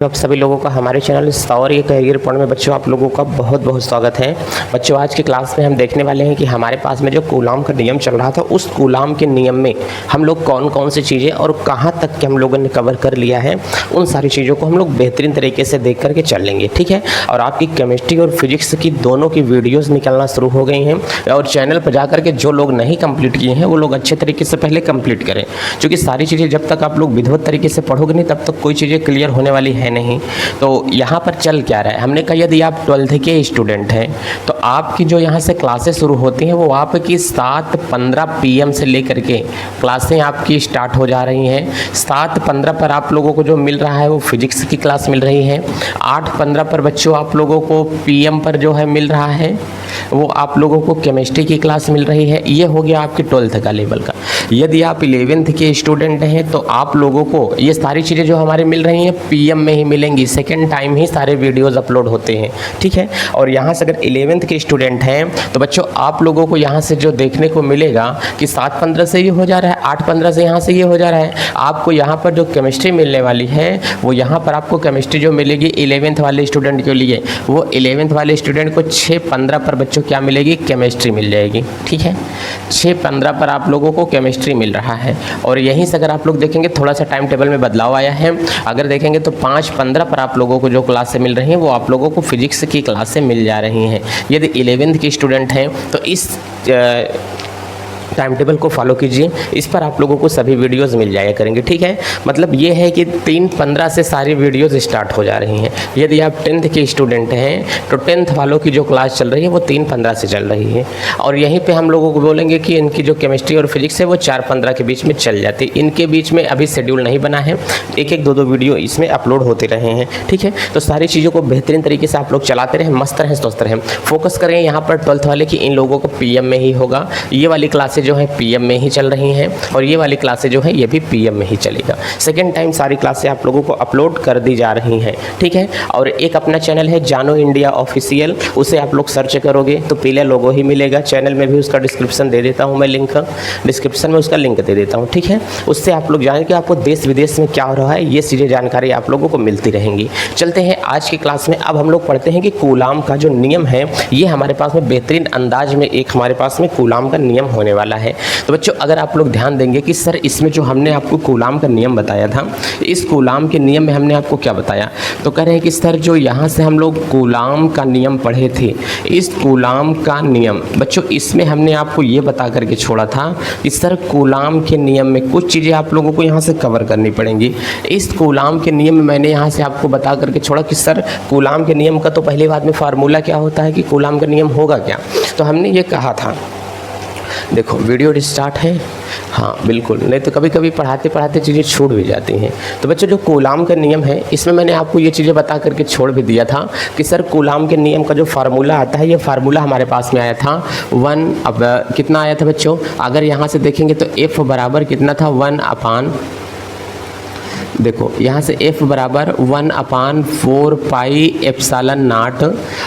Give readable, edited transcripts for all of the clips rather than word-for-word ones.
तो आप सभी लोगों का हमारे चैनल सौर ये करियर पॉइंट में बच्चों आप लोगों का बहुत बहुत स्वागत है। बच्चों आज की क्लास में हम देखने वाले हैं कि हमारे पास में जो कूलाम का नियम चल रहा था उस कूलाम के नियम में हम लोग कौन कौन सी चीज़ें और कहाँ तक के हम लोगों ने कवर कर लिया है, उन सारी चीज़ों को हम लोग बेहतरीन तरीके से देख करके चल लेंगे, ठीक है। और आपकी केमिस्ट्री और फिजिक्स की दोनों की वीडियोज़ निकलना शुरू हो गई हैं और चैनल पर जा करके जो लोग नहीं कंप्लीट किए हैं वो लोग अच्छे तरीके से पहले कंप्लीट करें, क्योंकि सारी चीज़ें जब तक आप लोग विधिवत तरीके से पढ़ोगे नहीं तब तक कोई चीज़ें क्लियर होने वाली है नहीं। तो यहाँ पर चल क्या रहा है, हमने कहा यदि आप 12th के स्टूडेंट हैं तो आपकी जो यहाँ से क्लासेस शुरू होती हैं वो आपकी 7:15 PM से लेकर के क्लासें आपकी स्टार्ट हो जा रही हैं। 7:15 पर आप लोगों को जो मिल रहा है वो फिजिक्स की क्लास मिल रही है। 8:15 पर बच्चों आप लोगों को PM पर जो है मिल रहा है वो आप लोगों को केमिस्ट्री की क्लास मिल रही है। ये हो गया आपकी 12th का लेवल का। यदि आप 11th के स्टूडेंट हैं तो आप लोगों को ये सारी चीज़ें जो हमारे मिल रही हैं PM में ही मिलेंगी, सेकेंड टाइम ही सारे वीडियोज़ अपलोड होते हैं, ठीक है। और यहाँ से अगर 11th के स्टूडेंट हैं तो बच्चों आप लोगों को यहाँ से जो देखने को मिलेगा कि 7:15 से ये हो जा रहा है, 8:15 से यहाँ से ये हो जा रहा है। आपको यहाँ पर जो केमिस्ट्री मिलने वाली है वो यहाँ पर आपको केमिस्ट्री जो मिलेगी 11th वाले स्टूडेंट के लिए, वो 11th वाले स्टूडेंट को 6:15 पर बच्चों क्या मिलेगी, केमिस्ट्री मिल जाएगी, ठीक है। 6:15 पर आप लोगों को केमिस्ट्री मिल रहा है। और यहीं से अगर आप लोग देखेंगे थोड़ा सा टाइम टेबल में बदलाव आया है। अगर देखेंगे तो 5:15 पर आप लोगों को जो क्लासें मिल रही हैं वो आप लोगों को फिजिक्स की क्लासें मिल जा रही हैं। यदि 11th के स्टूडेंट हैं तो इस टाइम टेबल को फॉलो कीजिए, इस पर आप लोगों को सभी वीडियोस मिल जाया करेंगे, ठीक है। मतलब ये है कि 3:15 से सारी वीडियोस स्टार्ट हो जा रही हैं। यदि आप 10th के स्टूडेंट हैं तो 10th वालों की जो क्लास चल रही है वो 3:15 से चल रही है। और यहीं पे हम लोगों को बोलेंगे कि इनकी जो केमिस्ट्री और फिजिक्स है वो 4:15 के बीच में चल जाती है। इनके बीच में अभी शेड्यूल नहीं बना है, एक एक दो वीडियो इसमें अपलोड होते रहे हैं, ठीक है। तो सारी चीज़ों को बेहतरीन तरीके से आप लोग चलाते रहें, मस्त रहें, स्वस्थ रहें। फोकस करें यहाँ पर 12th वाले कि इन लोगों को PM में ही होगा। ये वाली क्लासेज जो है PM में ही चल रही हैं और ये वाली क्लासें जो है ये भी PM में ही चलेगा। सेकेंड टाइम सारी क्लासें आप लोगों को अपलोड कर दी जा रही हैं, ठीक है। और एक अपना चैनल है जानो इंडिया ऑफिशियल, उसे आप लोग सर्च करोगे तो पीले लोगो ही मिलेगा। चैनल में भी उसका डिस्क्रिप्शन दे देता हूँ मैं, लिंक डिस्क्रिप्शन में उसका लिंक दे देता हूँ, ठीक है। उससे आप लोग जानें कि आपको देश विदेश में क्या हो रहा है, ये चीज़ें जानकारी आप लोगों को मिलती रहेंगी। चलते हैं आज की क्लास में। अब हम लोग पढ़ते हैं कि कूलाम का जो नियम है ये हमारे पास में बेहतरीन अंदाज में एक हमारे पास में कूलाम का नियम होने वाला है। तो बच्चों अगर आप लोग ध्यान देंगे कि सर इसमें जो हमने आपको कूलाम का नियम बताया था, इस कूलाम के नियम में हमने आपको क्या बताया, तो कह रहे हैं कि सर जो यहाँ से हम लोग कूलाम का नियम पढ़े थे, इस कूलाम का नियम बच्चों इसमें हमने आपको ये बता करके छोड़ा था कि सर कूलाम के नियम में कुछ चीज़ें आप लोगों को यहाँ से कवर करनी पड़ेंगी। इस कूलाम के नियम में मैंने यहाँ से आपको बता करके छोड़ा कि सर कूलाम के नियम का तो पहले बात में फार्मूला क्या होता है कि कूलाम का नियम होगा क्या। तो हमने ये कहा था, देखो वीडियो स्टार्ट है, हाँ बिल्कुल, नहीं तो कभी कभी पढ़ाते पढ़ाते चीज़ें छूट भी जाती हैं। तो बच्चों जो कूलाम का नियम है इसमें मैंने आपको ये चीज़ें बता करके छोड़ भी दिया था कि सर कूलाम के नियम का जो फार्मूला आता है, ये फार्मूला हमारे पास में आया था 1, अब कितना आया था बच्चों, अगर यहाँ से देखेंगे तो F बराबर कितना था 1/, देखो यहाँ से F बराबर 1/4 पाई एप्सिलॉन नॉट,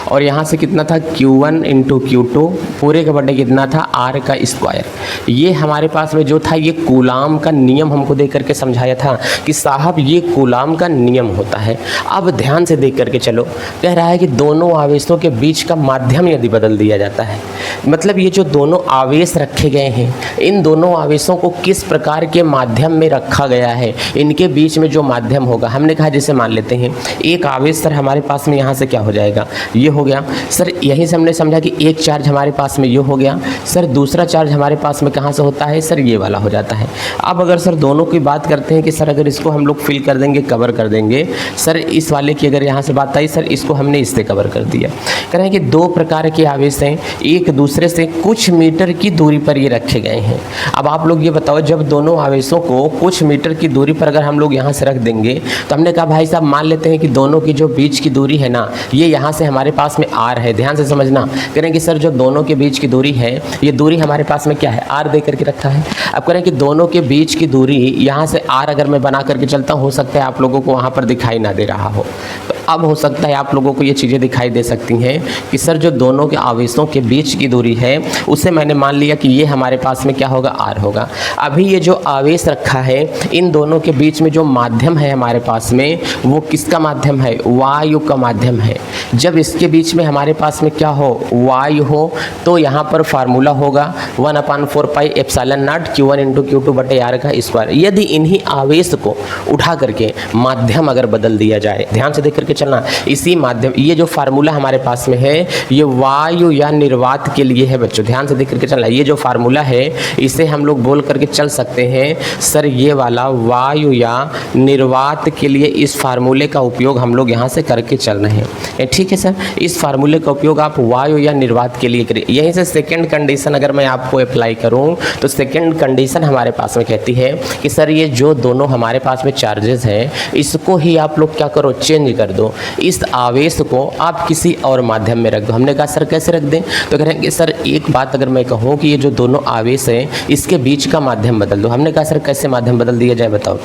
और यहाँ से कितना था Q1 × Q2 पूरे का बटे कितना था R का स्क्वायर। ये हमारे पास में जो था ये कूलाम का नियम हमको देख करके समझाया था कि साहब ये कूलाम का नियम होता है। अब ध्यान से देख करके चलो, कह रहा है कि दोनों आवेशों के बीच का माध्यम यदि बदल दिया जाता है, मतलब ये जो दोनों आवेश रखे गए हैं इन दोनों आवेशों को किस प्रकार के माध्यम में रखा गया है, इनके बीच में जो माध्यम होगा, हमने कहा जैसे मान लेते हैं एक आवेश सर हमारे पास में यहाँ से क्या हो जाएगा, ये हो गया सर। यहीं से हमने समझा कि एक चार्ज हमारे पास में ये हो गया सर, दूसरा चार्ज हमारे पास में कहाँ से होता है सर, ये वाला हो जाता है। अब अगर सर दोनों की बात करते हैं कि सर अगर इसको हम लोग फिल कर देंगे, कवर कर देंगे, सर इस वाले की अगर यहाँ से बात आई सर इसको हमने इससे कवर कर दिया। कह रहे हैं कि दो प्रकार के आवेश हैं, एक दूसरे से कुछ मीटर की दूरी पर ये रखे गए हैं। अब आप लोग ये बताओ, जब दोनों आवेशों को कुछ मीटर की दूरी पर अगर हम लोग यहाँ से रख देंगे तो हमने कहा भाई साहब मान लेते हैं कि दोनों की जो बीच की दूरी है ना, ये यहाँ से हमारे पास में R है। ध्यान से समझना, करें कि सर जो दोनों के बीच की दूरी है ये दूरी हमारे पास में क्या है, R दे करके रखा है। अब करें कि दोनों के बीच की दूरी यहाँ से R अगर मैं बना करके चलता हूँ, हो सकता है आप लोगों को वहाँ पर दिखाई ना दे रहा हो, तो अब हो सकता है आप लोगों को ये चीज़ें दिखाई दे सकती हैं कि सर जो दोनों के आवेशों के बीच की दूरी है उसे मैंने मान लिया कि ये हमारे पास में क्या होगा, r होगा। अभी ये जो आवेश रखा है इन दोनों के बीच में जो माध्यम है हमारे पास में वो किसका माध्यम है, वायु का माध्यम है। जब इसके बीच में हमारे पास में क्या हो, वायु हो, तो यहाँ पर फार्मूला होगा 1/4 pi epsilon not Q1 × Q2/r का स्क्वायर। यदि इन्हीं आवेश को उठा करके माध्यम अगर बदल दिया जाए, ध्यान से देख करके चलना, इसी माध्यम, ये जो फार्मूला हमारे पास में है ये वायु या निर्वात के लिए है बच्चों, ध्यान से देख करके चलना। ये जो फार्मूला है इसे हम लोग बोल करके चल सकते हैं सर ये वाला वायु या निर्वात के लिए इस फार्मूले का उपयोग हम लोग यहाँ से करके चल रहे हैं। ठीक है सर, इस फार्मूले का उपयोग आप वायु या निर्वात के लिए करिए। यहीं से सेकंड कंडीशन अगर मैं आपको अप्लाई करूँ तो सेकंड कंडीशन हमारे पास में कहती है कि सर ये जो दोनों हमारे पास में चार्जेस हैं इसको ही आप लोग क्या करो, चेंज कर दो, इस आवेश को आप किसी और माध्यम में रख दो। हमने कहा सर कैसे रख दें, तो कह रहे हैं कि सर एक बात अगर मैं कहूँ कि ये जो दोनों आवेश हैं इसके बीच का माध्यम बदल दो। हमने कहा सर कैसे माध्यम बदल दिया जाए बताओ।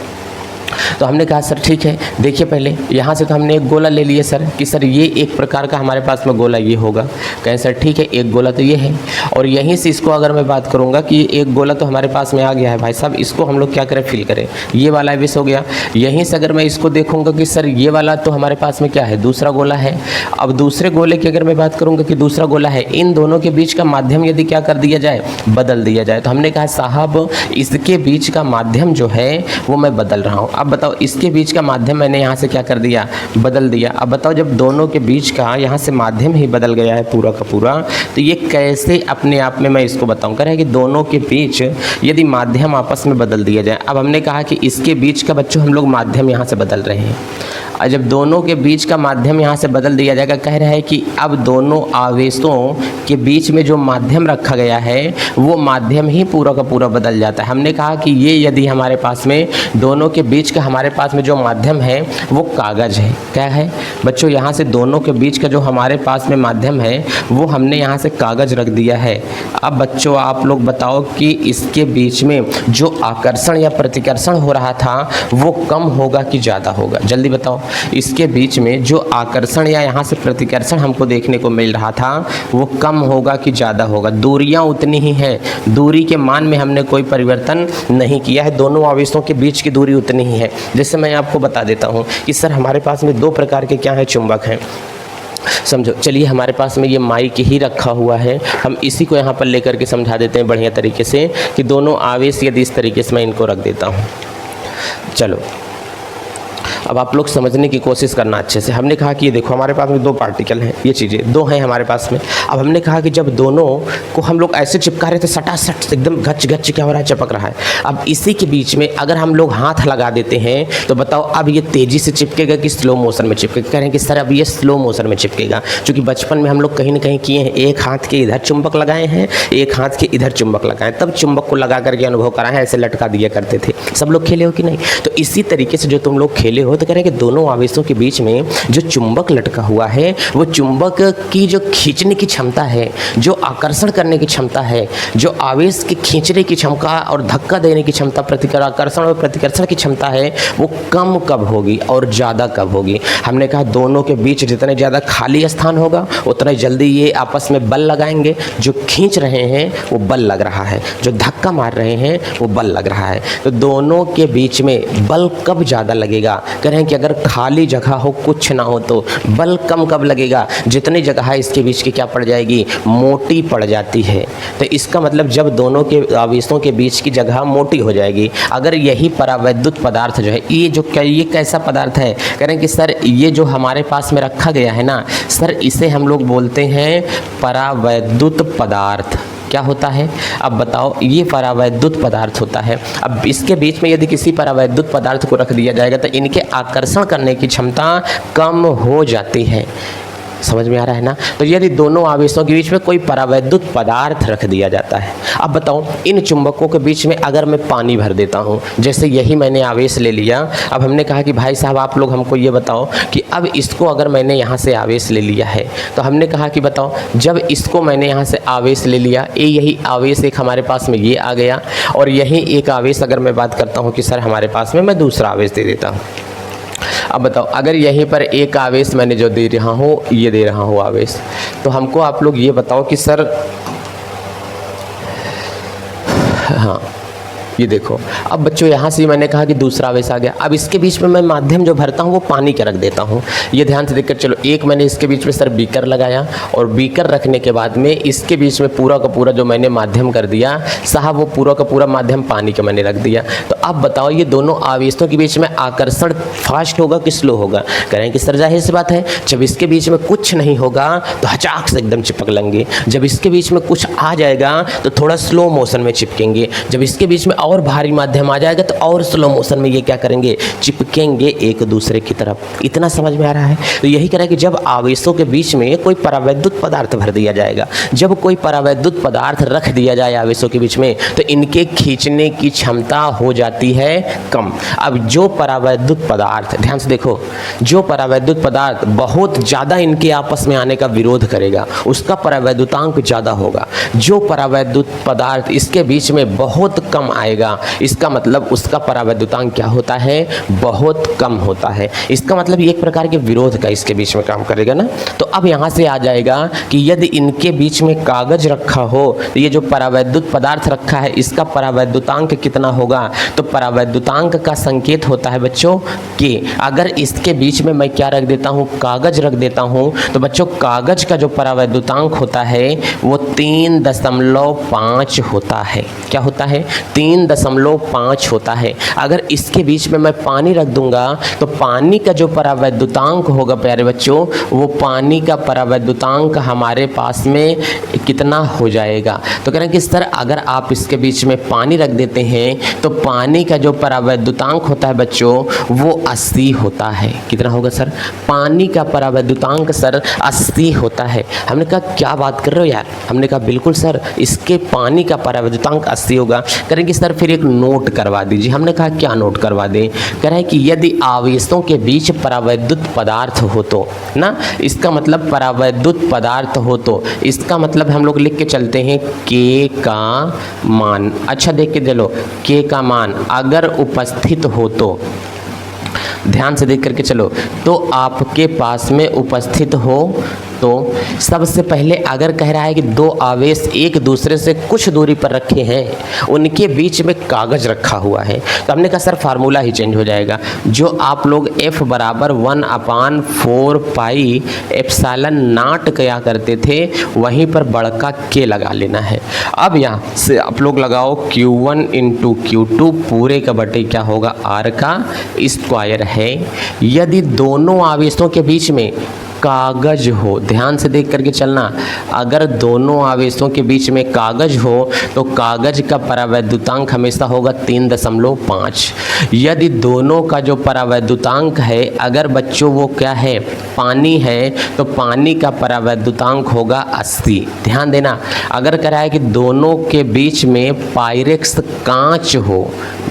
तो हमने कहा सर ठीक है, देखिए पहले यहाँ से तो हमने एक गोला ले लिया सर कि सर ये एक प्रकार का हमारे पास में गोला ये होगा। कहें सर ठीक है, एक गोला तो ये है, और यहीं से इसको अगर मैं बात करूँगा कि एक गोला तो हमारे पास में आ गया है भाई साहब, इसको हम लोग क्या करें, फिल करें, ये वाला आवेश हो गया। यहीं से अगर मैं इसको देखूँगा कि सर ये वाला तो हमारे पास में क्या है, दूसरा गोला है। अब दूसरे गोले की अगर मैं बात करूँगा कि दूसरा गोला है, इन दोनों के बीच का माध्यम यदि क्या कर दिया जाए, बदल दिया जाए, तो हमने कहा साहब इसके बीच का माध्यम जो है वो मैं बदल रहा हूँ। अब बताओ इसके बीच का माध्यम मैंने यहाँ से क्या कर दिया, बदल दिया। अब बताओ जब दोनों के बीच का यहाँ से माध्यम ही बदल गया है पूरा का पूरा, तो ये कैसे अपने आप में मैं इसको बताऊँ। कह रहा है कि दोनों के बीच यदि माध्यम आपस में बदल दिया जाए। अब हमने कहा कि इसके बीच का बच्चों हम लोग माध्यम यहाँ से बदल रहे हैं, और जब दोनों के बीच का माध्यम यहाँ से बदल दिया जाएगा, कह रहा है कि अब दोनों आवेशों के बीच में जो माध्यम रखा गया है वो माध्यम ही पूरा का पूरा बदल जाता है। हमने कहा कि ये यदि हमारे पास में दोनों के बीच का हमारे पास में जो माध्यम है वो कागज़ है, क्या है बच्चों, यहाँ से दोनों के बीच का जो हमारे पास में माध्यम है वो हमने यहाँ से कागज़ रख दिया है। अब बच्चों आप लोग बताओ कि इसके बीच में जो आकर्षण या प्रतिकर्षण हो रहा था वो कम होगा कि ज़्यादा होगा, जल्दी बताओ। इसके बीच में जो आकर्षण या यहाँ से प्रतिकर्षण हमको देखने को मिल रहा था वो कम होगा कि ज़्यादा होगा। दूरियाँ उतनी ही हैं, दूरी के मान में हमने कोई परिवर्तन नहीं किया है, दोनों आवेशों के बीच की दूरी उतनी ही है। जैसे मैं आपको बता देता हूँ कि सर हमारे पास में दो प्रकार के क्या है, चुंबक हैं, समझो। चलिए हमारे पास में ये माइक ही रखा हुआ है, हम इसी को यहाँ पर लेकर के समझा देते हैं बढ़िया तरीके से कि दोनों आवेश यदि इस तरीके से मैं इनको रख देता हूँ। चलो अब आप लोग समझने की कोशिश करना अच्छे से। हमने कहा कि ये देखो हमारे पास में दो पार्टिकल हैं, ये चीज़ें दो हैं हमारे पास में। अब हमने कहा कि जब दोनों को हम लोग ऐसे चिपका रहे थे, सटासट एकदम गच गच क्या हो रहा है, चिपक रहा है। अब इसी के बीच में अगर हम लोग हाथ लगा देते हैं तो बताओ अब ये तेज़ी से चिपकेगा कि स्लो मोशन में चिपकेगा। कह रहे हैं कि सर अब ये स्लो मोशन में चिपकेगा, क्योंकि बचपन में हम लोग कहीं ना कहीं किए हैं, एक हाथ के इधर चुंबक लगाए हैं, एक हाथ के इधर चुंबक लगाए, तब चुंबक को लगा करके अनुभव करा है, ऐसे लटका दिया करते थे। सब लोग खेले हो कि नहीं? तो इसी तरीके से जो तुम लोग खेले हो, तो कह रहे हैं कि दोनों आवेशों के बीच में जो चुंबक लटका हुआ है वो चुंबक की जो खींचने की क्षमता है, जो आकर्षण करने की क्षमता है, जो आवेश की खींचने की क्षमता और धक्का देने की क्षमता, आकर्षण और प्रतिकर्षण की क्षमता है, वो कम कब होगी और ज़्यादा कब होगी। हमने कहा दोनों के बीच जितने ज़्यादा खाली स्थान होगा उतना जल्दी ये आपस में बल लगाएंगे। जो खींच रहे हैं वो बल लग रहा है, जो धक्का मार रहे हैं वो बल लग रहा है। तो दोनों के बीच में बल कब ज़्यादा लगेगा? कह रहे हैं कि अगर खाली जगह हो, कुछ ना हो, तो बल कम कब लगेगा? जितनी जगह है इसके बीच की क्या पड़ जाएगी, मोटी पड़ जाती है। तो इसका मतलब जब दोनों के आवेशों के बीच की जगह मोटी हो जाएगी। अगर यही परावैद्युत पदार्थ जो है, ये कैसा पदार्थ है? कह रहे हैं कि सर ये जो हमारे पास में रखा गया है ना सर, इसे हम लोग बोलते हैं परावैद्युत पदार्थ। क्या होता है अब बताओ? ये परावैद्युत पदार्थ होता है। अब इसके बीच में यदि किसी परावैद्युत पदार्थ को रख दिया जाएगा तो इनके आकर्षण करने की क्षमता कम हो जाती है। समझ में आ रहा है ना? तो यदि दोनों आवेशों के बीच में कोई परावैद्युत पदार्थ रख दिया जाता है, अब बताओ इन चुंबकों के बीच में अगर मैं पानी भर देता हूँ, जैसे यही मैंने आवेश ले लिया। अब हमने कहा कि भाई साहब आप लोग हमको ये बताओ कि अब इसको अगर मैंने यहाँ से आवेश ले लिया है, तो हमने कहा कि बताओ जब इसको मैंने यहाँ से आवेश ले लिया, यही आवेश एक हमारे पास में ये आ गया, और यही एक आवेश अगर मैं बात करता हूँ कि सर हमारे पास में मैं दूसरा आवेश दे देता हूँ। अब बताओ, अगर यहीं पर एक आवेश मैंने जो दे रहा हूँ, ये दे रहा हूँ आवेश, तो हमको आप लोग ये बताओ कि सर, हाँ ये देखो, अब बच्चों यहाँ से मैंने कहा कि दूसरा आवेश आ गया। अब इसके बीच में मैं माध्यम जो भरता हूँ वो पानी का रख देता हूँ। ये ध्यान से देखकर चलो, एक मैंने इसके बीच में सर बीकर लगाया, और बीकर रखने के बाद में इसके बीच में पूरा का पूरा जो मैंने माध्यम कर दिया साहब, वो पूरा का पूरा माध्यम पानी का मैंने रख दिया। तो अब बताओ, ये दोनों आवेशों के बीच में आकर्षण फास्ट होगा कि स्लो होगा? कह रहे हैं कि सर जाहिर सी बात है, जब इसके बीच में कुछ नहीं होगा तो हचाक से एकदम चिपक लेंगे, जब इसके बीच में कुछ आ जाएगा तो थोड़ा स्लो मोशन में चिपकेंगे, जब इसके बीच में और भारी माध्यम आ जाएगा तो और स्लो मोशन में ये क्या करेंगे, चिपकेंगे एक दूसरे की तरफ। इतना समझ में आ रहा है? तो यही कह रहा है कि जब आवेशों के बीच में कोई परावैद्युत पदार्थ भर दिया जाएगा, जब कोई परावैद्युत पदार्थ रख दिया जाए आवेशों के बीच में, तो इनके खींचने की क्षमता हो जाती है कम। अब जो परावैद्युत पदार्थ, ध्यान से देखो, जो परावैद्युत पदार्थ बहुत ज़्यादा इनके आपस में आने का विरोध करेगा उसका परावैद्युतांक ज़्यादा होगा। जो परावैद्युत पदार्थ इसके बीच में बहुत कम आएगा, इसका मतलब उसका परावैद्युतांक क्या होता है, बहुत कम होता है। इसका मतलब ये एक प्रकार के विरोध का इसके बीच में काम करेगा ना। तो अब यहाँ से आ जाएगा कि यदि इनके बीच में कागज रखा हो तो ये जो परावैद्युत पदार्थ रखा है इसका परावैद्युतांक कितना होगा? तो परावैद्युतांक का संकेत होता है बच्चों कि अगर इसके बीच में मैं क्या रख देता हूँ, कागज रख देता हूँ, तो बच्चों कागज का जो परावैद्युतांक होता है वो 3.5 होता है। क्या होता है? 3.5 होता है। अगर इसके बीच में मैं पानी रख दूंगा तो पानी का जो परावैद्युतांक होगा प्यारे बच्चों, वो पानी का परावैद्युतांक हमारे पास में कितना हो जाएगा? तो कह रहे हैं कि सर अगर आप इसके बीच में पानी रख देते हैं तो पानी का जो परावैद्युतांक होता है बच्चों वो 80 होता है। कितना होगा सर? पानी का परावैद्युतांक सर 80 होता है। हमने कहा क्या बात कर रहे हो यार? हमने कहा बिल्कुल सर, इसके पानी का परावैद्युतांक 80 होगा। करेंगे सर फिर एक नोट करवा दीजिए। हमने कहा क्या नोट करवा दें? कह रहे हैं कि यदि आवेशों के बीच परावैद्युत पदार्थ हो तो ना, इसका मतलब परावैद्युत पदार्थ हो तो इसका मतलब हम लोग लिख के चलते हैं के का मान। अच्छा देख के चलो, के का मान अगर उपस्थित हो तो, ध्यान से देख करके चलो, तो आपके पास में उपस्थित हो तो सबसे पहले अगर कह रहा है कि दो आवेश एक दूसरे से कुछ दूरी पर रखे हैं, उनके बीच में कागज रखा हुआ है, तो हमने कहा सर फार्मूला ही चेंज हो जाएगा। जो आप लोग F बराबर 1/4 पाई एप्सिलॉन नॉट क्या करते थे, वहीं पर बड़का के लगा लेना है। अब यहाँ से आप लोग लगाओ Q1 × Q2 पूरे का बटे क्या होगा, R का स्क्वायर है। यदि दोनों आवेशों के बीच में कागज हो, ध्यान से देख करके चलना, अगर दोनों आवेशों के बीच में कागज हो तो कागज का परावैद्युतांक हमेशा होगा 3.5। यदि दोनों का जो परावैद्युतांक है अगर बच्चों वो क्या है, पानी है, तो पानी का परावैद्युतांक होगा 80। ध्यान देना, अगर कह रहा है कि दोनों के बीच में पायरेक्स कांच हो,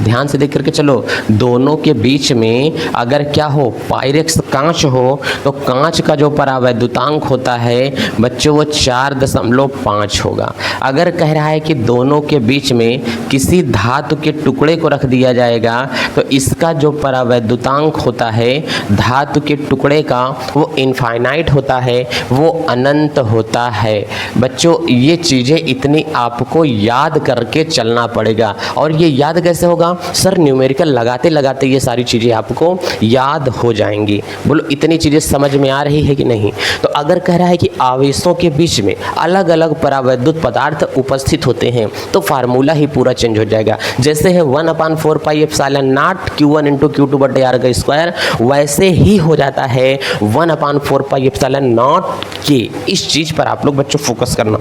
ध्यान से देख करके चलो, दोनों के बीच में अगर क्या हो, पायरेक्स कांच हो, तो कांच का जो परावैद्युतांक होता है बच्चों वो 4.5 होगा। अगर कह रहा है कि दोनों के बीच में किसी धातु के टुकड़े को रख दिया जाएगा तो इसका जो परावैद्युतांक होता है धातु के टुकड़े का वो इनफाइनाइट होता है, वो अनंत होता है। बच्चों ये चीज़ें इतनी आपको याद करके चलना पड़ेगा। और ये याद कैसे होगा सर? न्यूमेरिकल लगाते लगाते ये सारी चीज़ें आपको याद हो जाएंगी। बोलो इतनी चीज़ें समझ में आ रही है कि नहीं? तो अगर कह रहा है कि आवेशों के बीच में अलग अलग परावैद्युत पदार्थ उपस्थित होते हैं तो फार्मूला ही पूरा चेंज हो जाएगा। जैसे है 1/4 pi epsilon not Q1 × Q2 बटे R का स्क्वायर, वैसे ही हो जाता है 1/4 पाई एप्सिलॉन नॉट के। इस चीज़ पर आप लोग बच्चों फोकस करना,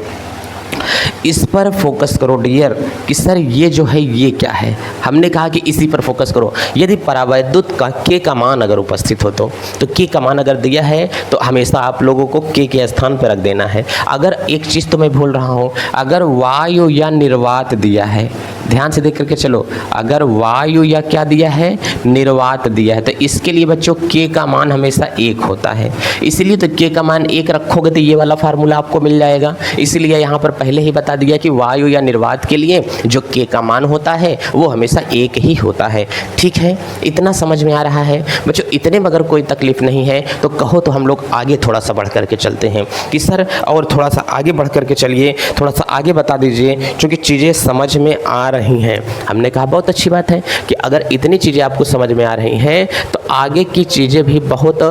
इस पर फोकस करो डियर कि सर ये जो है ये क्या है। हमने कहा कि इसी पर फोकस करो। यदि परावैद्युत का के का मान अगर उपस्थित हो तो के का मान अगर दिया है तो हमेशा आप लोगों को के स्थान पर रख देना है। अगर एक चीज़ तो मैं भूल रहा हूँ, अगर वायु या निर्वात दिया है, ध्यान से देख करके चलो, अगर वायु या क्या दिया है, निर्वात दिया है, तो इसके लिए बच्चों के का मान हमेशा 1 होता है। इसलिए तो के का मान 1 रखोगे तो ये वाला फार्मूला आपको मिल जाएगा। इसलिए यहाँ पर पहले ही बता दिया कि वायु या निर्वात के लिए जो के का मान होता है वो हमेशा 1 ही होता है। ठीक है, इतना समझ में आ रहा है बच्चों? इतने में अगर कोई तकलीफ़ नहीं है तो कहो तो हम लोग आगे थोड़ा सा बढ़ करके चलते हैं कि सर और थोड़ा सा आगे बढ़ करके चलिए, थोड़ा सा आगे बता दीजिए, क्योंकि चीज़ें समझ में आ रही हैं। हमने कहा बहुत अच्छी बात है कि अगर इतनी चीज़ें आपको समझ में आ रही हैं तो आगे की चीज़ें भी बहुत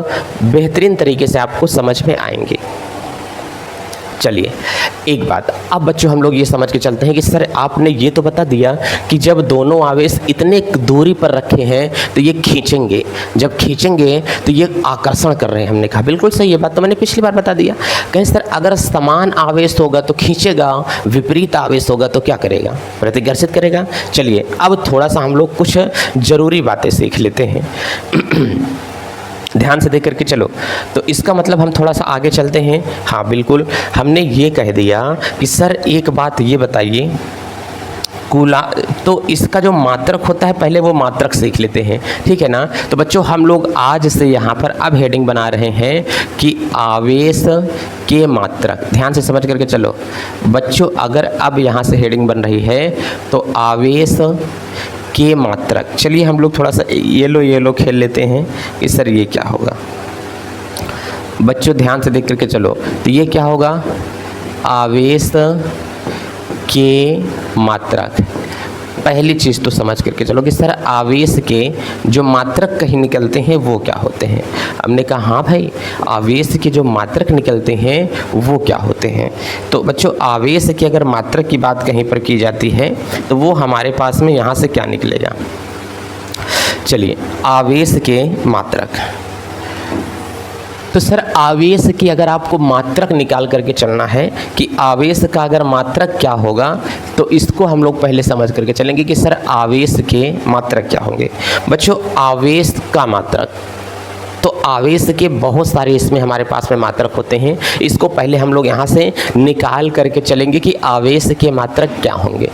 बेहतरीन तरीके से आपको समझ में आएंगी। चलिए एक बात, अब बच्चों हम लोग ये समझ के चलते हैं कि सर आपने ये तो बता दिया कि जब दोनों आवेश इतने दूरी पर रखे हैं तो ये खींचेंगे, जब खींचेंगे तो ये आकर्षण कर रहे हैं। हमने कहा बिल्कुल सही, ये बात तो मैंने पिछली बार बता दिया। कहें सर अगर समान आवेश होगा तो खींचेगा, विपरीत आवेश होगा तो क्या करेगा, प्रतिकर्षित करेगा। चलिए अब थोड़ा सा हम लोग कुछ ज़रूरी बातें सीख लेते हैं ध्यान से देख करके चलो। तो इसका मतलब हम थोड़ा सा आगे चलते हैं। हाँ बिल्कुल, हमने ये कह दिया कि सर एक बात ये बताइए, तो इसका जो मात्रक होता है पहले वो मात्रक सीख लेते हैं, ठीक है ना। तो बच्चों हम लोग आज से यहाँ पर अब हेडिंग बना रहे हैं कि आवेश के मात्रक। ध्यान से समझ करके चलो बच्चों, अगर अब यहाँ से हेडिंग बन रही है तो आवेश के मात्रक। चलिए हम लोग थोड़ा सा येलो खेल लेते हैं कि सर ये क्या होगा। बच्चों ध्यान से देख करके चलो, तो ये क्या होगा, आवेश के मात्रक। पहली चीज़ तो समझ करके चलो कि सर आवेश के जो मात्रक कहीं निकलते हैं वो क्या होते हैं। हमने कहा हाँ भाई, आवेश के जो मात्रक निकलते हैं वो क्या होते हैं। तो बच्चों आवेश की अगर मात्रक की बात कहीं पर की जाती है तो वो हमारे पास में यहाँ से क्या निकलेगा। चलिए आवेश के मात्रक, तो सर आवेश की अगर आपको मात्रक निकाल करके चलना है कि आवेश का अगर मात्रक क्या होगा तो इसको हम लोग पहले समझ करके चलेंगे कि सर आवेश के मात्रक क्या होंगे। बच्चों आवेश का मात्रक, तो आवेश के बहुत सारे इसमें हमारे पास में मात्रक होते हैं। इसको पहले हम लोग यहाँ से निकाल करके चलेंगे कि आवेश के मात्रक क्या होंगे।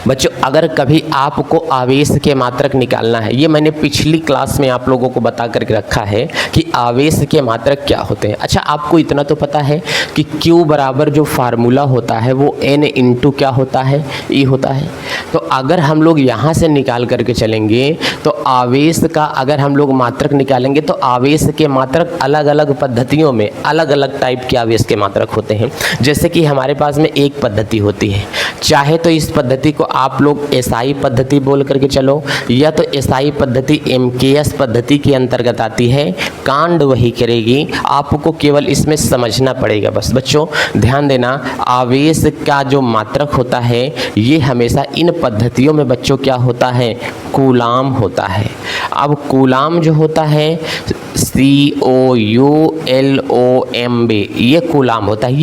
बच्चों अगर कभी आपको आवेश के मात्रक निकालना है, ये मैंने पिछली क्लास में आप लोगों को बता करके रखा है कि आवेश के मात्रक क्या होते हैं। अच्छा आपको इतना तो पता है कि Q बराबर जो फार्मूला होता है वो N इंटू क्या होता है, E होता है। तो अगर हम लोग यहाँ से निकाल करके चलेंगे तो आवेश का अगर हम लोग मात्रक निकालेंगे तो आवेश के मात्रक अलग अलग पद्धतियों में अलग अलग टाइप के आवेश के मात्रक होते हैं। जैसे कि हमारे पास में एक पद्धति होती है, चाहे तो इस पद्धति को आप लोग एसआई पद्धति बोल करके चलो, या तो एसआई पद्धति एमकेएस पद्धति के अंतर्गत आती है। कांड वही करेगी, आपको केवल इसमें समझना पड़ेगा बस। बच्चों ध्यान देना, आवेश का जो मात्रक होता है ये हमेशा इन पद्धतियों में बच्चों क्या होता है, कूलाम होता है। अब कूलाम जो होता है COULOMB, ये कूलाम होता है।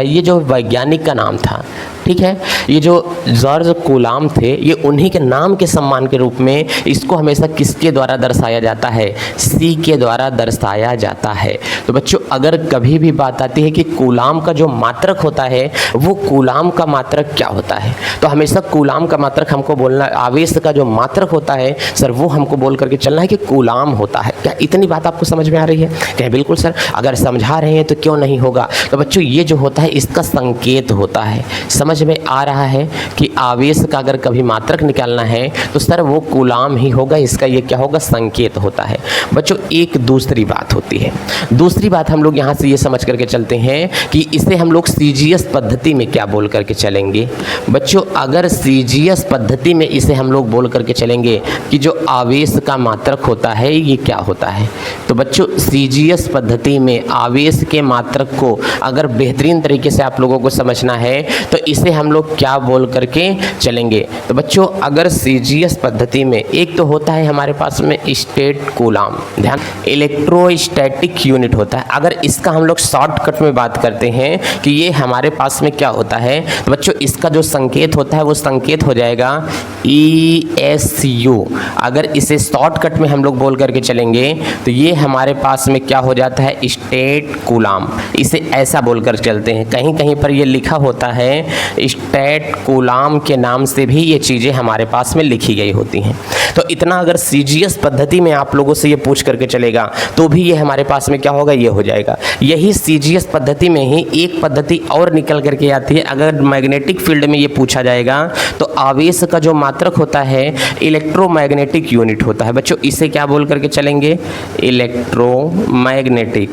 ये जो वैज्ञानिक का नाम था, ठीक है। ये जो जॉर्ज कूलाम थे ये उन्हीं के नाम के सम्मान के रूप में इसको हमेशा किसके द्वारा दर्शाया जाता है, C के द्वारा दर्शाया जाता है। तो बच्चों अगर कभी भी बात आती है कि कूलाम का जो मात्रक होता है वो कूलाम का मात्रक क्या होता है, तो हमेशा कूलाम का मात्रक हमको बोलना, आवेश का जो मात्रक होता है सर वो हमको बोल करके चलना है कि कूलाम होता है। क्या इतनी बात आपको समझ में आ रही है? क्या बिल्कुल सर, अगर समझा रहे हैं तो क्यों नहीं होगा। तो बच्चों ये जो होता है इसका संकेत होता है। समझ में आ रहा है कि आवेश का अगर कभी मात्रक निकालना है तो सर वो कूलाम ही होगा, इसका ये क्या होगा, संकेत होता है। बच्चों एक दूसरी बात होती है, दूसरी बात हम लोग यहाँ से ये समझ करके चलते हैं कि इसे हम लोग सीजीएस पद्धति में क्या बोल करके चलेंगे। बच्चों अगर सीजीएस पद्धति में इसे हम लोग बोल करके चलेंगे कि जो आवेश का मात्रक होता है ये क्या होता है, तो बच्चों सीजीएस पद्धति में आवेश के मात्रक को अगर बेहतरीन तरीके से आप लोगों को समझना है तो इसे हम लोग क्या बोल करके चलेंगे। तो बच्चों अगर सीजीएस पद्धति में एक तो होता है हमारे पास में स्टेट कूलाम, ध्यान, इलेक्ट्रोस्टैटिक यूनिट होता है। अगर इसका हम लोग शॉर्टकट में बात करते हैं कि ये हमारे पास में क्या होता है, तो बच्चों इसका जो संकेत होता है वो संकेत हो जाएगा ESU। अगर इसे शॉर्टकट में हम लोग बोल करके चलेंगे तो ये हमारे पास में क्या हो जाता है, स्टेट कूलाम। इसे ऐसा बोलकर चलते हैं, कहीं कहीं पर ये लिखा होता है स्टेट कूलाम के नाम से भी ये चीज़ें हमारे पास में लिखी गई होती हैं। तो इतना अगर सीजीएस पद्धति में आप लोगों से ये पूछ करके चलेगा तो भी ये हमारे पास में क्या होगा, ये हो जाएगा। यही सीजीएस पद्धति में ही एक पद्धति और निकल करके आती है। अगर मैग्नेटिक फील्ड में ये पूछा जाएगा तो आवेश का जो मात्रक होता है इलेक्ट्रोमैग्नेटिक यूनिट होता है। बच्चों इसे क्या बोल करके चलेंगे, इलेक्ट्रोमैग्नेटिक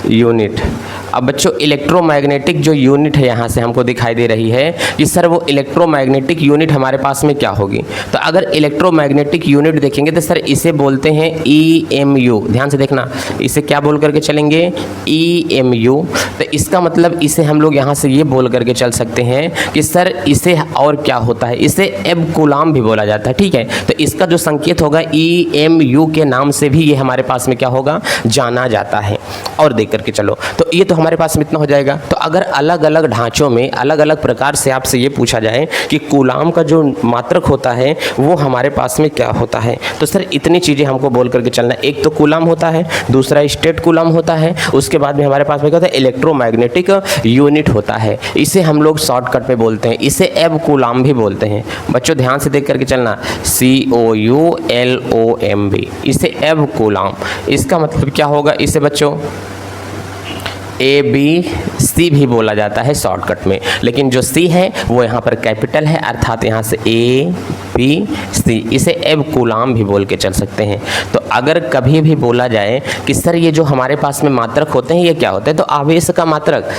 यूनिट। अब बच्चों इलेक्ट्रोमैग्नेटिक जो यूनिट है यहाँ से हमको दिखाई दे रही है कि सर वो इलेक्ट्रोमैग्नेटिक यूनिट हमारे पास में क्या होगी। तो अगर इलेक्ट्रोमैग्नेटिक यूनिट देखेंगे तो सर इसे बोलते हैं EMU। ध्यान से देखना, इसे क्या बोल करके चलेंगे, EMU। तो इसका मतलब इसे हम लोग यहाँ से ये बोल करके चल सकते हैं कि सर इसे और क्या होता है, इसे एब कूलाम भी बोला जाता है। ठीक है, तो इसका जो संकेत होगा EMU के नाम से भी ये हमारे पास में क्या होगा, जाना जाता है। और देख करके चलो, तो ये तो हमारे पास में इतना हो जाएगा। तो अगर अलग अलग ढांचों में अलग अलग प्रकार से आपसे ये पूछा जाए कि कूलाम का जो मात्रक होता है वो हमारे पास में क्या होता है, तो सर इतनी चीज़ें हमको बोल करके चलना। एक तो कूलाम होता है, दूसरा स्टेट कूलाम होता है, उसके बाद में हमारे पास में क्या होता है, इलेक्ट्रोमैग्नेटिक यूनिट होता है। इसे हम लोग शॉर्टकट में बोलते हैं, इसे एब कूलाम भी बोलते हैं। बच्चों ध्यान से देख करके चलना, COULOMB, इसे एब कूलाम। इसका मतलब क्या होगा, इसे बच्चों ABC भी बोला जाता है शॉर्टकट में, लेकिन जो C है वो यहाँ पर कैपिटल है, अर्थात यहाँ से ABC, इसे एब कूलाम भी बोल के चल सकते हैं। तो अगर कभी भी बोला जाए कि सर ये जो हमारे पास में मात्रक होते हैं ये क्या होते हैं, तो आवेश का मात्रक,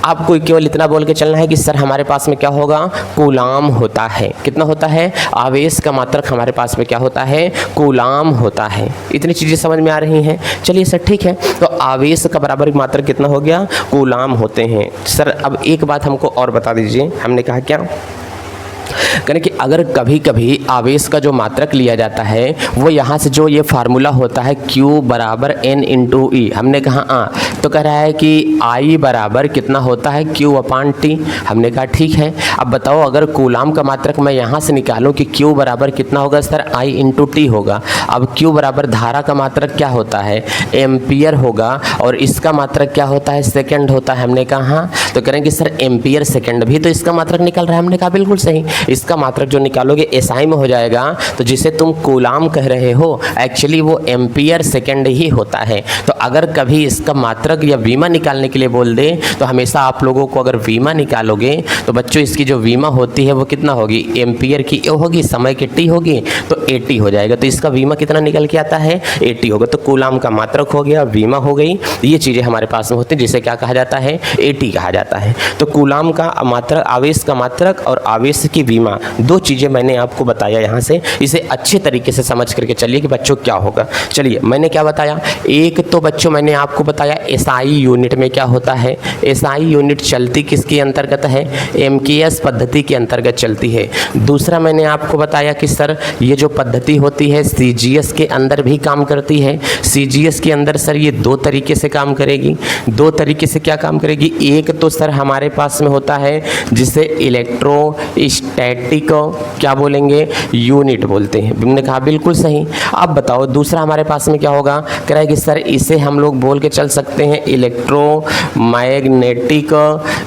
आपको केवल इतना बोल के चलना है कि सर हमारे पास में क्या होगा, कूलाम होता है। कितना होता है, आवेश का मात्रक हमारे पास में क्या होता है, कूलाम होता है। इतनी चीज़ें समझ में आ रही हैं। चलिए सर ठीक है, तो आवेश का बराबर मात्रक कितना हो गया, कूलाम होते हैं। सर अब एक बात हमको और बता दीजिए, हमने कहा क्या, कहने कि अगर कभी कभी आवेश का जो मात्रक लिया जाता है वो यहाँ से जो ये फार्मूला होता है Q बराबर N इंटू E, हमने कहा तो कह रहा है कि I बराबर कितना होता है, Q/T। हमने कहा ठीक है। अब बताओ अगर कूलाम का मात्रक मैं यहाँ से निकालूं कि Q बराबर कितना होगा, सर I इंटू T होगा। अब Q बराबर धारा का मात्रक क्या होता है, एम्पियर होगा, और इसका मात्रक क्या होता है, सेकेंड होता है। हमने कहा हाँ, तो करेंगे सर एम्पियर सेकेंड भी तो इसका मात्रक निकल रहा है। हमने कहा बिल्कुल सही, इसका मात्रक जो निकालोगे SI में हो जाएगा, तो जिसे तुम कूलाम कह रहे हो एक्चुअली वो एम्पियर सेकेंड ही होता है। तो अगर कभी इसका मात्रक या वीमा निकालने के लिए बोल दे तो हमेशा आप लोगों को अगर वीमा निकालोगे तो बच्चों इसकी जो वीमा होती है वो कितना होगी, एम्पियर की ए होगी, समय की टी होगी, तो 80 हो जाएगा। तो इसका वीमा कितना निकल के आता है, 80 होगा। तो कूलाम का मात्रक हो गया, वीमा हो गई, ये चीज़ें हमारे पास में होती हैं जिसे क्या कहा जाता है, 80 कहा जाता है। तो कूलाम का मात्रक, आवेश का मात्रक और आवेश की वीमा, दो चीज़ें मैंने आपको बताया यहाँ से। इसे अच्छे तरीके से समझ करके चलिए कि बच्चों क्या होगा। चलिए मैंने क्या बताया, एक तो बच्चों मैंने आपको बताया SI यूनिट में क्या होता है, SI यूनिट चलती किसके अंतर्गत है, MKS पद्धति के अंतर्गत चलती है। दूसरा मैंने आपको बताया कि सर ये जो पद्धति होती है CGS के अंदर भी काम करती है। CGS के अंदर सर ये दो तरीके से काम करेगी। दो तरीके से क्या काम करेगी, एक तो सर हमारे पास में होता है जिसे इलेक्ट्रोस्टैटिक क्या बोलेंगे, यूनिट बोलते हैं। हमने कहा बिल्कुल सही। अब बताओ दूसरा हमारे पास में क्या होगा, कह रहा है कि सर इसे हम लोग बोल के चल सकते हैं इलेक्ट्रोमैग्नेटिक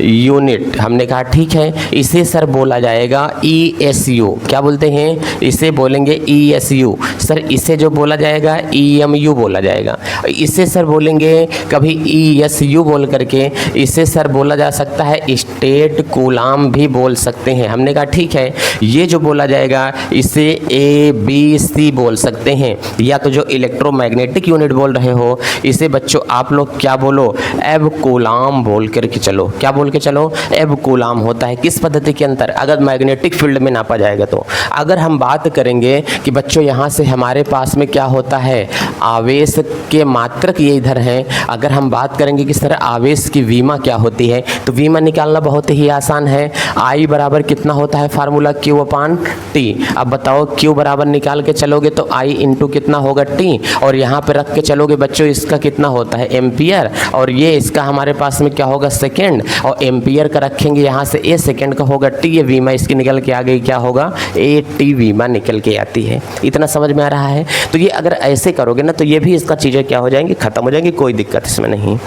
यूनिट। हमने कहा ठीक है, इसे सर बोला जाएगा ESU। क्या बोलते हैं, इसे बोलेंगे ESU। सर इसे जो बोला जाएगा EMU बोला जाएगा। इसे सर बोलेंगे कभी ESU बोल करके, इसे सर बोला जा सकता है स्टेट कूलाम भी बोल सकते हैं। हमने कहा ठीक है, ये जो बोला जाएगा इसे ABC बोल सकते हैं। या तो जो इलेक्ट्रोमैग्नेटिक यूनिट बोल रहे हो इसे बच्चों आप लोग क्या बोलो, एब कूलाम बोल करके चलो। क्या बोल के चलो, एब कूलाम होता है। किस पद्धति के अंतर, अगर मैग्नेटिक फील्ड में नापा जाएगा तो। अगर हम बात करेंगे कि बच्चों यहाँ से हमारे पास में क्या होता है, आवेश के मात्रक ये इधर हैं। अगर हम बात करेंगे कि सर आवेश की वीमा क्या होती है, तो वीमा निकालना बहुत ही आसान है। I बराबर कितना होता है, फार्मूला Q/T। अब बताओ Q बराबर निकाल के चलोगे तो I इंटू कितना होगा T, और यहाँ पे रख के चलोगे बच्चों इसका कितना होता है एम्पियर, और ये इसका हमारे पास में क्या होगा सेकेंड, और एम्पियर का रखेंगे यहाँ से A, सेकेंड का होगा T, ये वीमा इसकी निकल के आ गई क्या होगा AT वीमा निकल के आती है। इतना समझ में आ रहा है? तो ये अगर ऐसे करोगे ना तो ये भी इसका चीज़ें क्या हो जाएंगी, खत्म हो जाएंगी, कोई दिक्कत इसमें नहीं।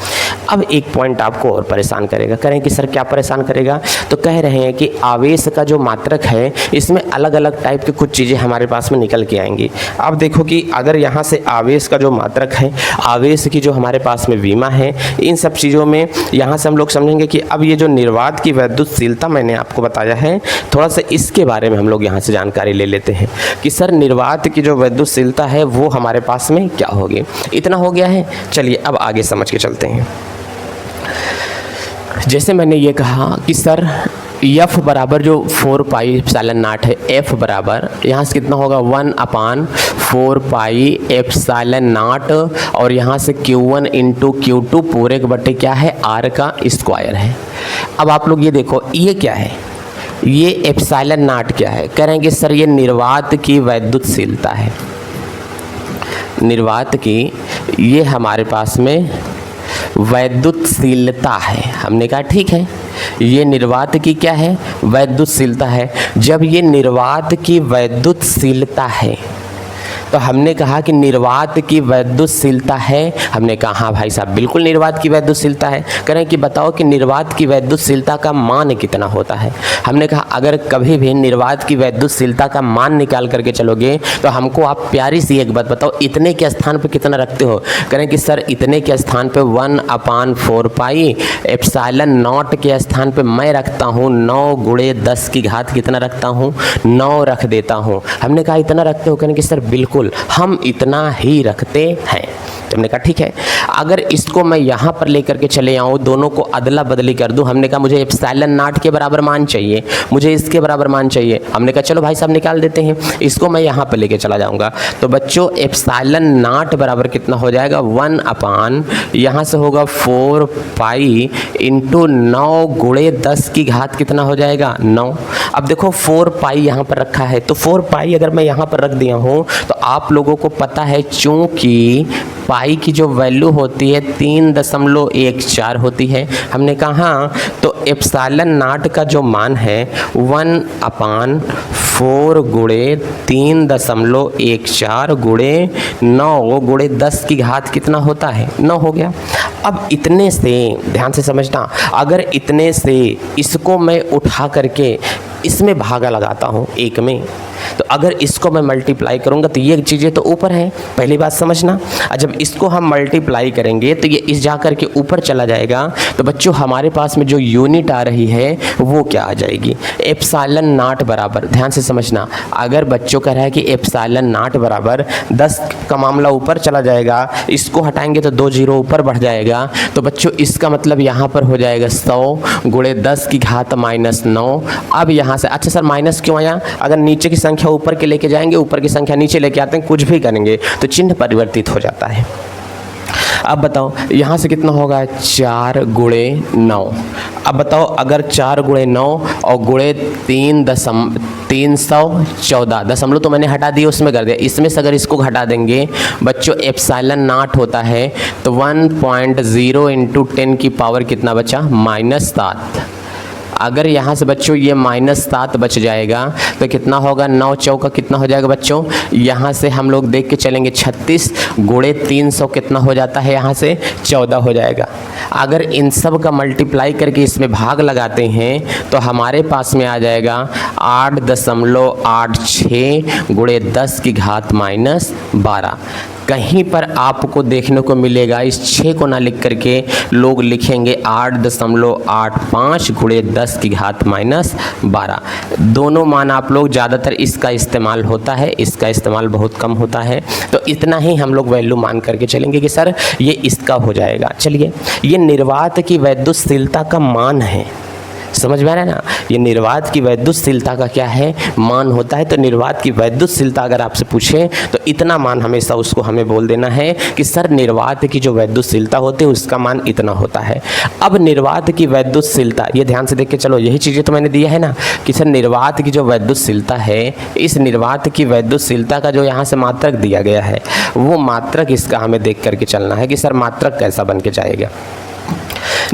अब एक पॉइंट आपको और परेशान करेगा, करें कि सर क्या परेशान करेगा, तो कह रहे हैं कि आवेश का जो मात्रक है इसमें अलग अलग टाइप की कुछ चीज़ें हमारे पास में निकल के आएंगी। अब देखो कि अगर यहाँ से आवेश का जो मात्रक है, आवेश की जो हमारे पास में विमा है, इन सब चीज़ों में यहाँ से हम लोग समझेंगे कि अब ये जो निर्वात की वैद्युतशीलता मैंने आपको बताया है, थोड़ा सा इसके बारे में हम लोग यहाँ से जानकारी ले लेते हैं कि सर निर्वात की जो वैद्युतशीलता है वो हमारे पास में क्या होगी। इतना हो गया है, चलिए अब आगे समझ के चलते हैं। जैसे मैंने ये कहा कि सर F बराबर जो 4πε0 है, F बराबर यहाँ से कितना होगा 1/4πε0, और यहाँ से Q1 इंटू Q2 पूरे के बटे क्या है R का स्क्वायर है। अब आप लोग ये देखो ये क्या है, ये ε0 क्या है, करेंगे सर ये निर्वात की वैद्युतशीलता है, निर्वात की ये हमारे पास में वैद्युतशीलता है। हमने कहा ठीक है, ये निर्वात की क्या है वैद्युतशीलता है। जब ये निर्वात की वैद्युतशीलता है तो हमने कहा कि निर्वात की वैद्युतशीलता है, हमने कहा हाँ भाई साहब बिल्कुल निर्वात की वैद्युतशीलता है। करें कि बताओ कि निर्वात की वैद्युतशीलता का मान कितना होता है। हमने कहा अगर कभी भी निर्वात की वैद्युतशीलता का मान निकाल करके चलोगे तो हमको आप प्यारी सी एक बात बताओ, इतने के स्थान पे कितना रखते हो। करें कि सर इतने के स्थान पे 1/4πε0 के स्थान पे मैं रखता हूँ 9 × 10 की घात कितना रखता हूँ 9 रख देता हूँ। हमने कहा इतना रखते हो, करें कि सर बिल्कुल हम इतना ही रखते हैं। तो हमने कहा ठीक है, अगर इसको मैं यहाँ पर लेकर के चले आऊँ, दोनों को अदला बदली कर दूँ, हमने कहा मुझे ε0 के बराबर मान चाहिए, मुझे इसके बराबर मान चाहिए। हमने कहा चलो भाई साहब निकाल देते हैं, इसको मैं यहाँ पर लेके चला जाऊँगा। तो बच्चों ε0 बराबर कितना हो जाएगा 1/, यहाँ से होगा 4π इंटू 9 × 10 की घात कितना हो जाएगा 9। अब देखो 4π यहाँ पर रखा है, तो 4π अगर मैं यहाँ पर रख दिया हूँ तो आप लोगों को पता है चूँकि पाई की जो वैल्यू होती है 3.14 होती है। हमने कहा हाँ, तो ε0 का जो मान है 1/4 × 3.14 × 9 × 10 की घात कितना होता है 9 हो गया। अब इतने से ध्यान से समझना, अगर इतने से इसको मैं उठा करके इसमें भागा लगाता हूँ एक में, तो अगर इसको मैं मल्टीप्लाई करूँगा तो ये चीज़ें तो ऊपर है, पहली बात समझना। और जब इसको हम मल्टीप्लाई करेंगे तो ये इस जा कर के ऊपर चला जाएगा। तो बच्चों हमारे पास में जो यूनिट आ रही है वो क्या आ जाएगी ε0 बराबर, ध्यान से समझना, अगर बच्चों का रहा है कि ε0 बराबर 10 का मामला ऊपर चला जाएगा, इसको हटाएंगे तो 2 0 ऊपर बढ़ जाएगा। तो बच्चों इसका मतलब यहाँ पर हो जाएगा 100 × 10 की घात -9। अब यहाँ से अच्छा सर माइनस क्यों आया, अगर नीचे की संख्या ऊपर के लेके जाएंगे, ऊपर की संख्या नीचे लेके आते हैं, कुछ भी करेंगे तो चिन्ह परिवर्तित हो जाता है। अब बताओ यहाँ से कितना होगा 4 × 9। अब बताओ अगर 4 × 9 और × 314 दशमलव तो मैंने हटा दिया, उसमें कर दिया, इसमें से अगर इसको घटा देंगे बच्चों ε0 होता है तो 1.0 × 10 की पावर कितना बचा -7। अगर यहाँ से बच्चों ये -7 बच जाएगा तो कितना होगा 9 चौका कितना हो जाएगा बच्चों, यहाँ से हम लोग देख के चलेंगे 36 × 300 कितना हो जाता है, यहाँ से 14 हो जाएगा। अगर इन सब का मल्टीप्लाई करके इसमें भाग लगाते हैं तो हमारे पास में आ जाएगा 8.86 × 10 की घात -12। कहीं पर आपको देखने को मिलेगा इस 6 को ना लिख करके लोग लिखेंगे 8.85 × 10 की घात -12। दोनों मान आप लोग ज़्यादातर इसका इस्तेमाल होता है, इसका इस्तेमाल बहुत कम होता है। तो इतना ही हम लोग वैल्यू मान करके चलेंगे कि सर ये इसका हो जाएगा। चलिए, ये निर्वात की वैद्युतशीलता का मान है, समझ में आ रहा है ना। ये निर्वात की वैद्युतशीलता का क्या है, मान होता है। तो निर्वात की वैद्युतशीलता अगर आपसे पूछे तो इतना मान हमेशा उसको हमें बोल देना है कि सर निर्वात की जो वैद्युतशीलता होती है उसका मान इतना होता है। अब निर्वात की वैद्युतशीलता, ये ध्यान से देख के चलो, यही चीज़ें तो मैंने दिया है ना कि सर निर्वात की जो वैद्युतशीलता है, इस निर्वात की वैद्युतशीलता का जो यहाँ से मात्रक दिया गया है वो मात्रक इसका हमें देख करके चलना है कि सर मात्रक कैसा बन के जाएगा।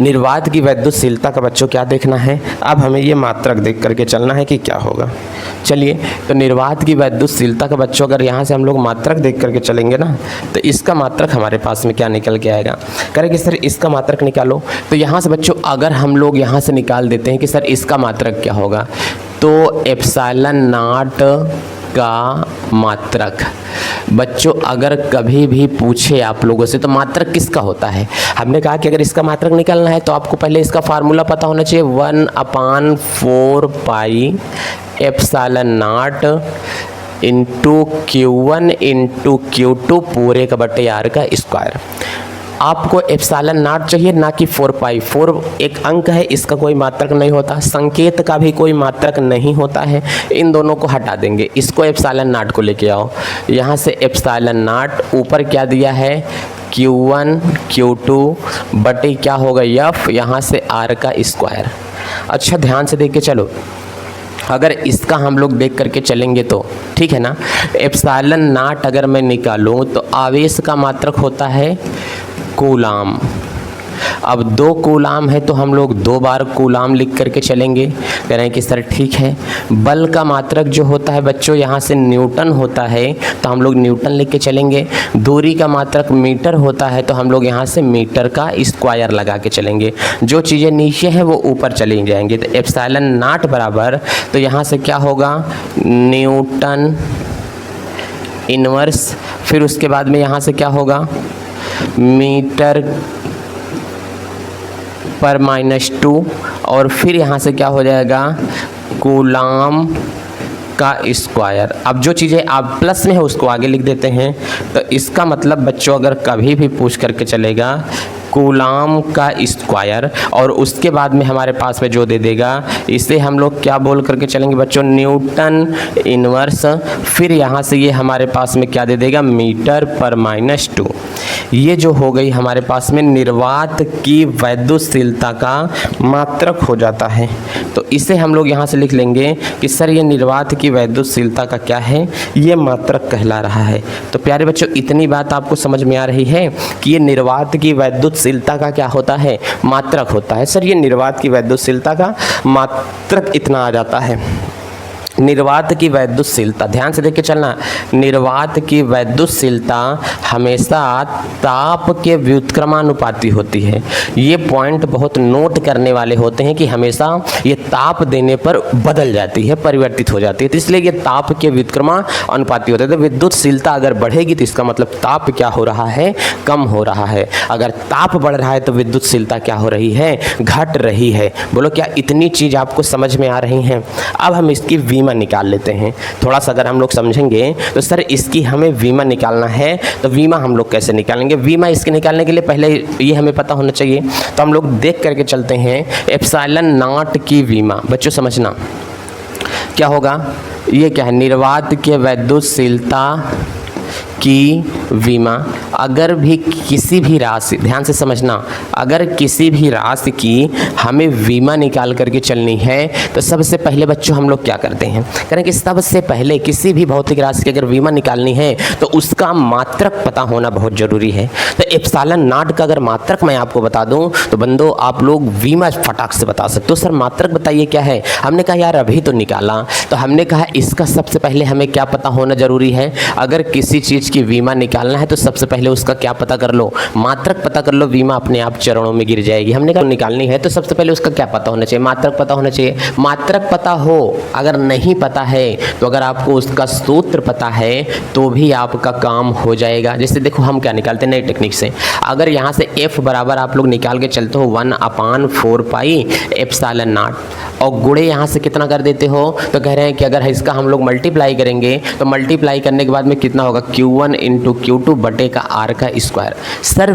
निर्वात की वैद्युतशीलता का बच्चों क्या देखना है, अब हमें ये मात्रक देख करके चलना है कि क्या होगा। चलिए, तो निर्वात की वैद्युतशीलता का बच्चों अगर यहाँ से हम लोग मात्रक देख करके चलेंगे ना तो इसका मात्रक हमारे पास में क्या निकल के आएगा। करेंगे सर इसका मात्रक निकालो, तो यहाँ से बच्चों अगर हम लोग यहाँ से निकाल देते हैं कि सर इसका मात्रक क्या होगा, तो एप्सिलॉन नॉट का मात्रक बच्चों अगर कभी भी पूछे आप लोगों से तो मात्रक किसका होता है। हमने कहा कि अगर इसका मात्रक निकालना है तो आपको पहले इसका फार्मूला पता होना चाहिए, 1/4 pi epsilon not into Q1 into Q2 पूरे का बटे R का स्क्वायर। आपको एप्सिलॉन नॉट चाहिए ना कि 4 पाई। 4 एक अंक है, इसका कोई मात्रक नहीं होता, संकेत का भी कोई मात्रक नहीं होता है। इन दोनों को हटा देंगे, इसको एप्सिलॉन नॉट को लेके आओ। यहाँ से एप्सिलॉन नॉट ऊपर क्या दिया है Q1 Q2 बटे क्या होगा F, यहाँ से R का स्क्वायर। अच्छा ध्यान से देख के चलो, अगर इसका हम लोग देख करके चलेंगे तो ठीक है ना। एप्सिलॉन नॉट अगर मैं निकालूं तो आवेश का मात्रक होता है कूलाम। अब 2 कूलाम है तो हम लोग 2 बार कूलाम लिख करके चलेंगे। कह रहे हैं कि सर ठीक है। बल का मात्रक जो होता है बच्चों यहाँ से न्यूटन होता है तो हम लोग न्यूटन लिख के चलेंगे। दूरी का मात्रक मीटर होता है तो हम लोग यहाँ से मीटर का स्क्वायर लगा के चलेंगे। जो चीज़ें नीचे हैं वो ऊपर चली जाएंगी। तो एप्सिलॉन नॉट बराबर, तो यहाँ से क्या होगा न्यूटन इनवर्स, फिर उसके बाद में यहाँ से क्या होगा मीटर पर -2, और फिर यहाँ से क्या हो जाएगा कूलाम का स्क्वायर। अब जो चीज़ें आप प्लस में है उसको आगे लिख देते हैं। तो इसका मतलब बच्चों अगर कभी भी पूछ करके चलेगा कूलाम का स्क्वायर, और उसके बाद में हमारे पास में जो दे देगा इसे हम लोग क्या बोल करके चलेंगे बच्चों न्यूटन इनवर्स, फिर यहाँ से ये हमारे पास में क्या दे देगा मीटर पर -2। ये जो हो गई हमारे पास में निर्वात की वैद्युतशीलता का मात्रक हो जाता है। तो इसे हम लोग यहाँ से लिख लेंगे कि सर ये निर्वात की वैद्युतशीलता का क्या है, ये मात्रक कहला रहा है। तो प्यारे बच्चों इतनी बात आपको समझ में आ रही है कि ये निर्वात की वैद्युतशीलता का क्या होता है, मात्रक होता है। सर ये निर्वात की वैद्युतशीलता का मात्रक इतना आ जाता है। निर्वात की वैद्युतशीलता ध्यान से देख के चलना, निर्वात की वैद्युतशीलता हमेशा ताप के व्युत्क्रमानुपाती होती है। ये पॉइंट बहुत नोट करने वाले होते हैं कि हमेशा ये ताप देने पर बदल जाती है, परिवर्तित हो जाती है। तो इसलिए ये ताप के व्युत्क्रमानुपाती होते हैं। तो विद्युतशीलता अगर बढ़ेगी तो इसका मतलब ताप क्या हो रहा है, कम हो रहा है। अगर ताप बढ़ रहा है तो विद्युतशीलता क्या हो रही है, घट रही है। बोलो क्या इतनी चीज़ आपको समझ में आ रही हैं। अब हम इसकी वीमा निकाल लेते हैं। थोड़ा सा अगर हम लोग समझेंगे तो सर इसकी हमें वीमा निकालना है, तो वीमा हम लोग कैसे निकालेंगे। वीमा इसके निकालने के लिए पहले ये हमें पता होना चाहिए। तो हम लोग देख करके चलते हैं एप्सिलॉन नॉट की वीमा। बच्चों समझना क्या होगा, ये क्या है निर्वात के वैद्युतशीलता की वीमा। अगर भी किसी भी राशि, ध्यान से समझना, अगर किसी भी राशि की हमें वीमा निकाल करके चलनी है तो सबसे पहले बच्चों हम लोग क्या करते हैं, करें कि सबसे पहले किसी भी भौतिक राशि की अगर वीमा निकालनी है तो उसका मात्रक पता होना बहुत ज़रूरी है। तो एप्सिलॉन नॉट का अगर मात्रक मैं आपको बता दूं तो बंदो आप लोग वीमा फटाक से बता सकते हो। सर मात्रक बताइए क्या है। हमने कहा यार अभी तो निकाला, तो हमने कहा इसका सबसे पहले हमें क्या पता होना ज़रूरी है। अगर किसी चीज़ की वीमा निकालना है तो सबसे पहले उसका क्या पता कर लो, मात्रक पता कर लो। वीमा अपने आप चरणों में गिर जाएगी। हमने कहा निकालनी है तो सबसे पहले उसका क्या पता होना चाहिए, मात्रक पता होना चाहिए। मात्रक पता हो, अगर नहीं पता है तो अगर आपको उसका सूत्र पता है तो भी आपका काम हो जाएगा। जैसे देखो हम क्या निकालते हैं नई टेक्निक से, अगर यहाँ से F बराबर आप लोग निकाल के चलते हो 1/4 पाई एप्सिलॉन नॉट, और गुणे यहाँ से कितना कर देते हो, तो कह रहे हैं कि अगर इसका हम लोग मल्टीप्लाई करेंगे तो मल्टीप्लाई करने के बाद में कितना होगा Q1 इंटू Q2 बटे का R का स्क्वायर। सर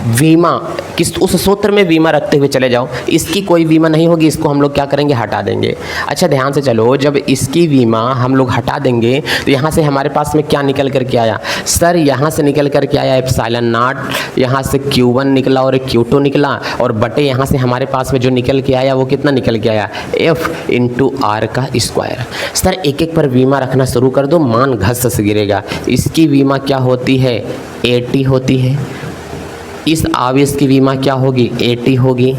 बीमा किस उस सूत्र में बीमा रखते हुए चले जाओ, इसकी कोई बीमा नहीं होगी, इसको हम लोग क्या करेंगे, हटा देंगे। अच्छा ध्यान से चलो, जब इसकी बीमा हम लोग हटा देंगे तो यहाँ से हमारे पास में क्या निकल कर के आया सर, यहाँ से निकल कर के आया एप्सिलॉन नॉट, यहाँ से Q1 निकला और Q2 निकला, और बटे यहाँ से हमारे पास में जो निकल के आया वो कितना निकल के आया, F इंटू R का स्क्वायर। सर एक एक पर बीमा रखना शुरू कर दो, मान घस से गिरेगा। इसकी बीमा क्या होती है, 80 होती है। इस आवेश की बीमा क्या होगी, 80 होगी।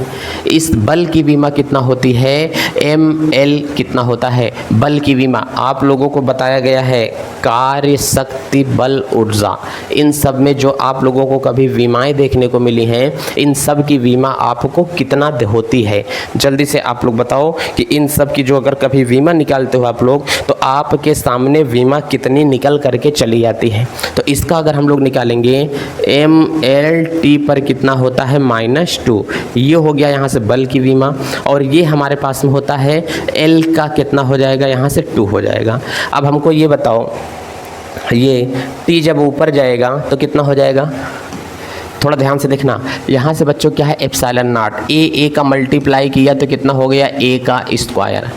इस बल की बीमा कितना होती है, ML कितना होता है बल की बीमा, आप लोगों को बताया गया है कार्य शक्ति बल ऊर्जा। इन सब में जो आप लोगों को कभी बीमाएं देखने को मिली हैं, इन सब की बीमा आपको कितना होती है, जल्दी से आप लोग बताओ कि इन सब की जो अगर कभी बीमा निकालते हो आप लोग तो आपके सामने बीमा कितनी निकल करके चली जाती है। तो इसका अगर हम लोग निकालेंगे MLT पर कितना होता है -2, ये हो गया यहाँ से बल की बीमा, और ये हमारे पास में होता है L का कितना हो जाएगा, यहाँ से 2 हो जाएगा। अब हमको ये बताओ, ये T जब ऊपर जाएगा तो कितना हो जाएगा, थोड़ा ध्यान से देखना, यहाँ से बच्चों क्या है एप्सिलॉन नॉट, A का मल्टीप्लाई किया तो कितना हो गया A का स्क्वायर,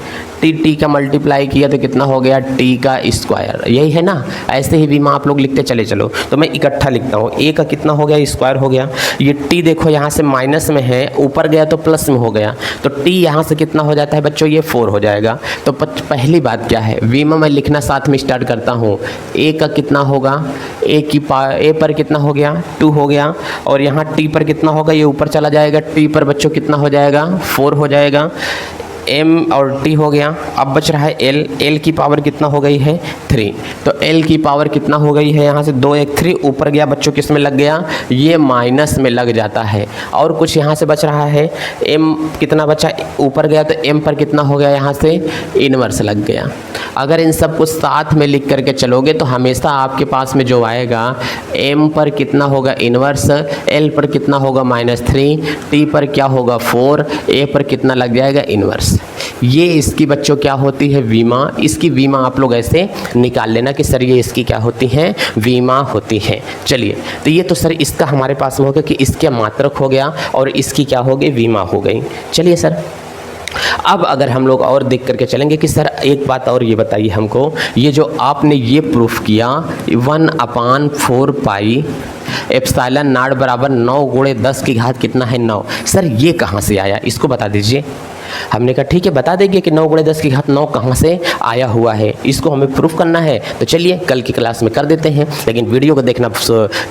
T का मल्टीप्लाई किया तो कितना हो गया T का स्क्वायर, यही है ना। ऐसे ही बीमा आप लोग लिखते चले चलो, तो मैं इकट्ठा लिखता हूँ, A का कितना हो गया स्क्वायर हो गया, ये T देखो यहाँ से माइनस में है, ऊपर गया तो प्लस में हो गया, तो T यहाँ से कितना हो जाता है बच्चों, ये 4 हो जाएगा। तो पहली बात क्या है, बीमा मैं लिखना साथ में स्टार्ट करता हूँ, A का कितना होगा, A पर कितना हो गया 2 हो गया, और यहाँ T पर कितना होगा, ये ऊपर चला जाएगा, T पर बच्चों कितना हो जाएगा 4 हो जाएगा, M और T हो गया। अब बच रहा है L की पावर कितना हो गई है 3, तो L की पावर कितना हो गई है, यहाँ से 2 1 3 ऊपर गया बच्चों, किस में लग गया, ये माइनस में लग जाता है, और कुछ यहाँ से बच रहा है M कितना बचा, ऊपर गया तो M पर कितना हो गया, यहाँ से इनवर्स लग गया। अगर इन सब को साथ में लिख करके चलोगे तो हमेशा आपके पास में जो आएगा, M पर कितना होगा इनवर्स, L पर कितना होगा -3, T पर क्या होगा 4, A पर कितना लग जाएगा इनवर्स। ये इसकी बच्चों क्या होती है बीमा, इसकी बीमा आप लोग ऐसे निकाल लेना कि सर ये इसकी क्या होती है, बीमा होती है। चलिए, तो ये तो सर इसका हमारे पास में हो गया कि इसके मात्रक हो गया और इसकी क्या हो गई, बीमा हो गई। चलिए सर, अब अगर हम लोग और देख करके चलेंगे कि सर एक बात और ये बताइए हमको, ये जो आपने ये प्रूफ किया 1/4 पाई एप्सिलॉन नॉट बराबर 9 गुणे 10 की घात कितना है 9, सर ये कहाँ से आया, इसको बता दीजिए। हमने कहा ठीक है बता देंगे कि 9 गुणे 10 की घात 9 कहाँ से आया हुआ है, इसको हमें प्रूफ करना है। तो चलिए कल की क्लास में कर देते हैं, लेकिन वीडियो को देखना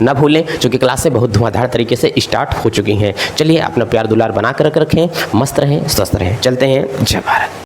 ना भूलें, क्योंकि क्लासें बहुत धुआंधार तरीके से स्टार्ट हो चुकी हैं। चलिए अपना प्यार दुलार बना कर रखें, मस्त रहें, स्वस्थ रहें। चलते हैं, जय भारत।